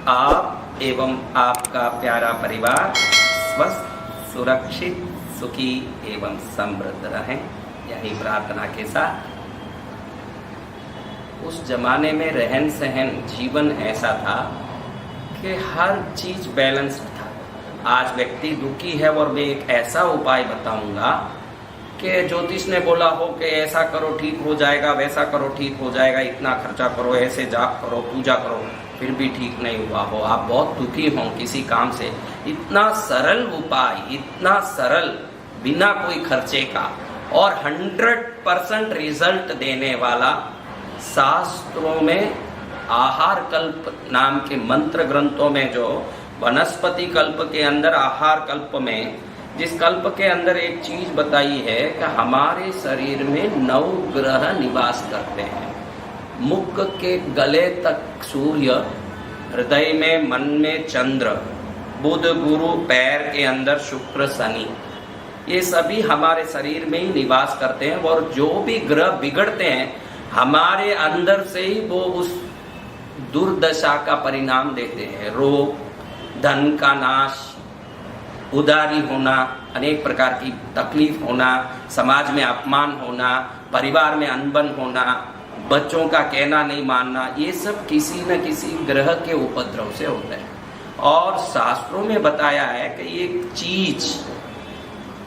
आप एवं आपका प्यारा परिवार स्वस्थ, सुरक्षित, सुखी एवं समृद्ध रहें, यही प्रार्थना के साथ। उस जमाने में रहन सहन जीवन ऐसा था कि हर चीज बैलेंस्ड था। आज व्यक्ति दुखी है और मैं एक ऐसा उपाय बताऊंगा कि ज्योतिष ने बोला हो कि ऐसा करो ठीक हो जाएगा, वैसा करो ठीक हो जाएगा, इतना खर्चा करो, ऐसे जाप करो, पूजा करो, फिर भी ठीक नहीं हुआ हो, आप बहुत दुखी हो किसी काम से। इतना सरल उपाय, इतना सरल, बिना कोई खर्चे का और 100% रिजल्ट देने वाला, शास्त्रों में आहार कल्प नाम के मंत्र ग्रंथों में, जो वनस्पति कल्प के अंदर आहार कल्प में, जिस कल्प के अंदर एक चीज बताई है कि हमारे शरीर में 9 ग्रह निवास करते हैं। मुख के गले तक सूर्य, हृदय में मन में चंद्र, बुध गुरु, पैर के अंदर शुक्र शनि, ये सभी हमारे शरीर में ही निवास करते हैं। और जो भी ग्रह बिगड़ते हैं हमारे अंदर से ही वो उस दुर्दशा का परिणाम देते हैं। रोग, धन का नाश, उदारी होना, अनेक प्रकार की तकलीफ होना, समाज में अपमान होना, परिवार में अनबन होना, बच्चों का कहना नहीं मानना, ये सब किसी न किसी ग्रह के उपद्रव से होता है। और शास्त्रों में बताया है कि ये चीज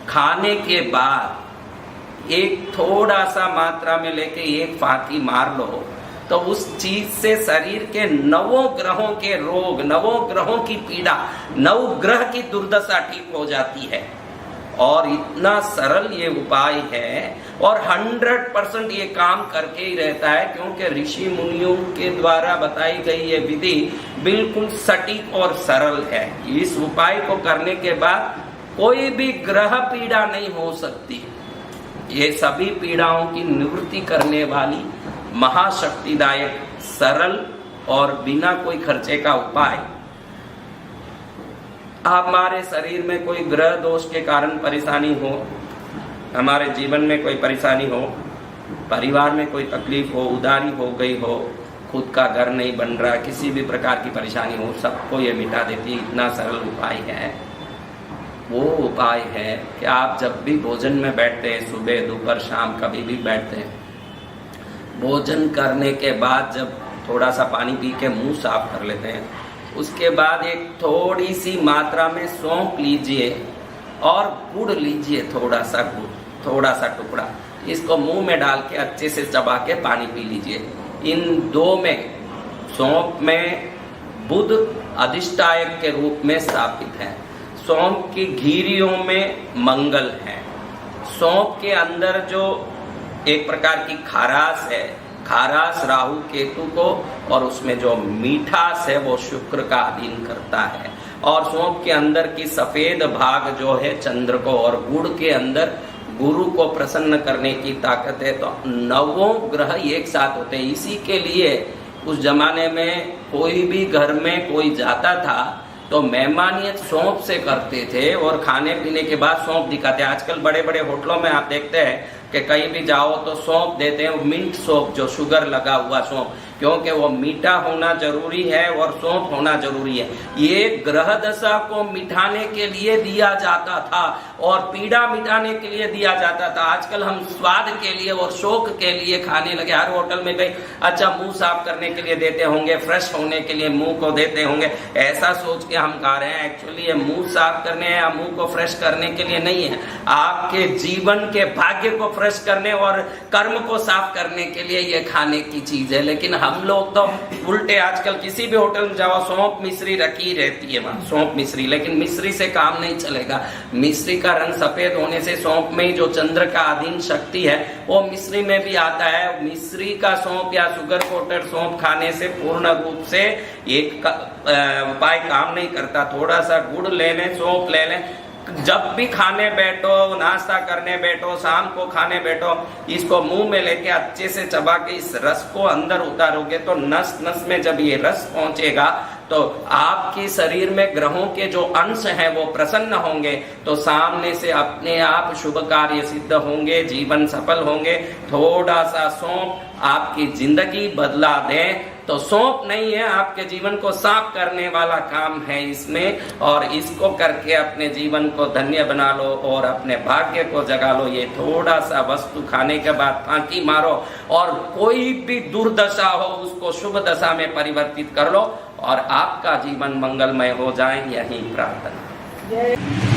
खाने के बाद एक थोड़ा सा मात्रा में लेके एक फाकी मार लो तो उस चीज से शरीर के 9 ग्रहों के रोग, 9 ग्रहों की पीड़ा, 9 ग्रह की दुर्दशा ठीक हो जाती है। और इतना सरल ये उपाय है और 100% ये काम करके ही रहता है, क्योंकि ऋषि मुनियों के द्वारा बताई गई ये विधि बिल्कुल सटीक और सरल है। इस उपाय को करने के बाद कोई भी ग्रह पीड़ा नहीं हो सकती। ये सभी पीड़ाओं की निवृत्ति करने वाली महाशक्तिदायक, सरल और बिना कोई खर्चे का उपाय। हमारे शरीर में कोई ग्रह दोष के कारण परेशानी हो, हमारे जीवन में कोई परेशानी हो, परिवार में कोई तकलीफ हो, उदारी हो गई हो, खुद का घर नहीं बन रहा, किसी भी प्रकार की परेशानी हो, सबको ये मिटा देती है। इतना सरल उपाय है। वो उपाय है कि आप जब भी भोजन में बैठते हैं, सुबह दोपहर शाम कभी भी बैठते हैं, भोजन करने के बाद जब थोड़ा सा पानी पी के मुंह साफ कर लेते हैं, उसके बाद एक थोड़ी सी मात्रा में सौंफ लीजिए और गुड़ लीजिए, थोड़ा सा गुड़, थोड़ा सा टुकड़ा, इसको मुंह में डाल के अच्छे से चबा के पानी पी लीजिए। इन 2 में, सौंफ में बुध अधिष्ठायक के रूप में स्थापित है, सौंफ की घीरियों में मंगल है, सौंफ के अंदर जो एक प्रकार की खारास है, खारास राहु केतु को, और उसमें जो मीठास है वो शुक्र का अधीन करता है। और सौंफ के अंदर की सफेद भाग जो है चंद्र को, और गुड़ के अंदर गुरु को प्रसन्न करने की ताकत है। तो 9 ग्रह एक साथ होते हैं। इसी के लिए उस जमाने में कोई भी घर में कोई जाता था तो मेहमानियत सौंफ से करते थे और खाने पीने के बाद सौंफ दिखाते। आजकल बड़े बड़े होटलों में आप देखते हैं कि कहीं भी जाओ तो सौंफ देते हैं, मिंट सौंफ, जो शुगर लगा हुआ सौंफ, क्योंकि वो मीठा होना जरूरी है और सौंफ होना जरूरी है। ये ग्रह दशा को मिटाने के लिए दिया जाता था और पीड़ा मिटाने के लिए दिया जाता था। आजकल हम स्वाद के लिए और शौक के लिए खाने लगे। हर होटल में गए, अच्छा मुंह साफ करने के लिए देते होंगे, फ्रेश होने के लिए मुंह को देते होंगे, ऐसा सोच के हम खा रहे हैं। एक्चुअली ये मुंह साफ करने या मुंह को फ्रेश करने के लिए नहीं है, आपके जीवन के भाग्य को फ्रेश करने और कर्म को साफ करने के लिए ये खाने की चीज है। लेकिन हम लोग तो उल्टे, आजकल किसी भी होटल में जाओ सौंफ मिश्री रखी रहती है वहां, सौंफ मिश्री, लेकिन मिश्री से काम नहीं चलेगा। मिश्री का रंग सफेद होने से सौंफ में ही जो चंद्र का अधीन शक्ति है वो मिश्री में भी आता है। मिश्री का सौंफ या शुगर कोटेड सौंफ खाने से पूर्ण रूप से एक उपाय काम नहीं करता। थोड़ा सा गुड़ ले लें, सौंफ ले लें, जब भी खाने बैठो, नाश्ता करने बैठो, शाम को खाने बैठो, इसको मुंह में लेके अच्छे से चबा के इस रस को अंदर उतारोगे तो नस नस में जब ये रस पहुंचेगा तो आपके शरीर में ग्रहों के जो अंश हैं वो प्रसन्न होंगे, तो सामने से अपने आप शुभ कार्य सिद्ध होंगे, जीवन सफल होंगे। थोड़ा सा सौंफ आपकी जिंदगी बदला दें तो सौंप नहीं है, आपके जीवन को साफ करने वाला काम है इसमें, और इसको करके अपने जीवन को धन्य बना लो और अपने भाग्य को जगा लो। ये थोड़ा सा वस्तु खाने के बाद फांकी मारो और कोई भी दुर्दशा हो उसको शुभ दशा में परिवर्तित कर लो और आपका जीवन मंगलमय हो जाए, यही प्रार्थना।